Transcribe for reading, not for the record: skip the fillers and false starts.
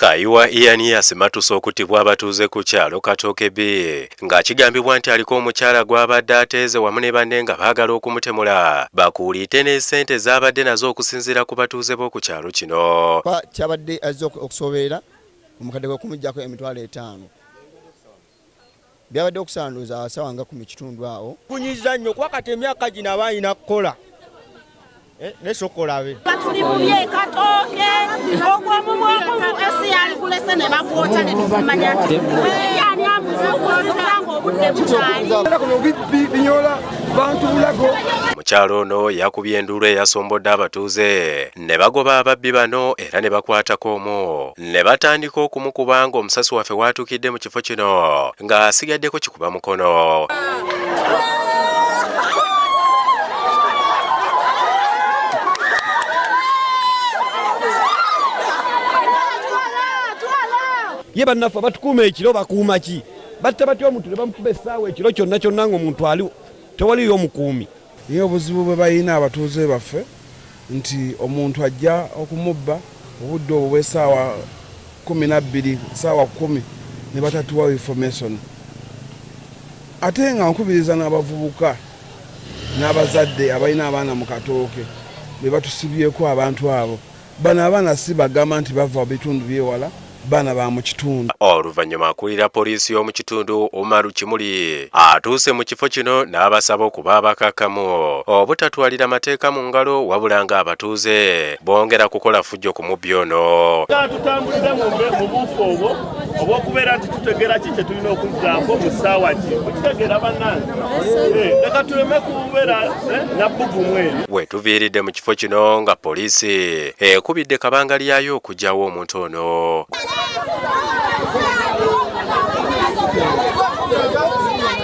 Kayiwa Ianias Matuso okutibwa abatuuze ku kyalo Katooke B ng'akigambibwa nti aliko omukyala gw'abadde ateeze wamu ne banne nga baagala okumutemula bakuulite n'essente z'abadde nazo okusinziira ku batuuze b'oku kyalo kino. Kyabadde azze okusoberera omukadde gwe kumuggyako $5,000 byabadde okusanduza asawa nga 10 kitundu awo kunyiza nnyo kuba kati emyaka gino aba alina kukola nesokolabe tuli mu bye Katooke ogw'omubwongo esi yali kulese ne bakwota ne tukumanya nti yani amuzukuanga obudde bukyali binyola bantu bulago. Mukyalo ono yakubye enduulu eyasombodde abatuuze ne bagoba ababbi bano era ne bakwatako omu ne batandika okumukuba ng'omusasi waffe watuukidde mu kifo kino ng'asigaddeko kikuba mukono. ye bannaffe batukuuma ekiro bakuuma ki batta batya omuntu ne bamukuba essaawa ekiro kyonna kyonna ng'omuntu ali tewaliyo omukuumi. Niyo obuzibu bwe balina abatuuze baffe nti omuntu ajja okumubba obudde obwo bw'essaawa 12 essaawa 10 ne batatuwa information. Ate nga nkubiriza n'abavubuka n'abazadde abalina abaana mu Katooke be batusibyeko abantu abo bano abaana si bagamba nti bava bitundu byewala bana ba mu kitundu. Oluvannyuma akulira poliisi y'omu kitundu Umaru Kimuli atuuse mu kifo kino n'abasaba okuba abakakkamu obutatwalira mateeka mu ngalo wabula nga abatuuze bongera kukola fujjo ku mubbi ono. Tutambulire mu buufu obwo obw'okubeera nti tutegeera ki kye tulina okuddaako mu ssaawa ki okitegeera bannange leka tuleme kubeera nabbugumu eri. We tuviiridde mu kifo kino nga poliisi ekubidde kabanga lyayo okugyawo omuntu ono.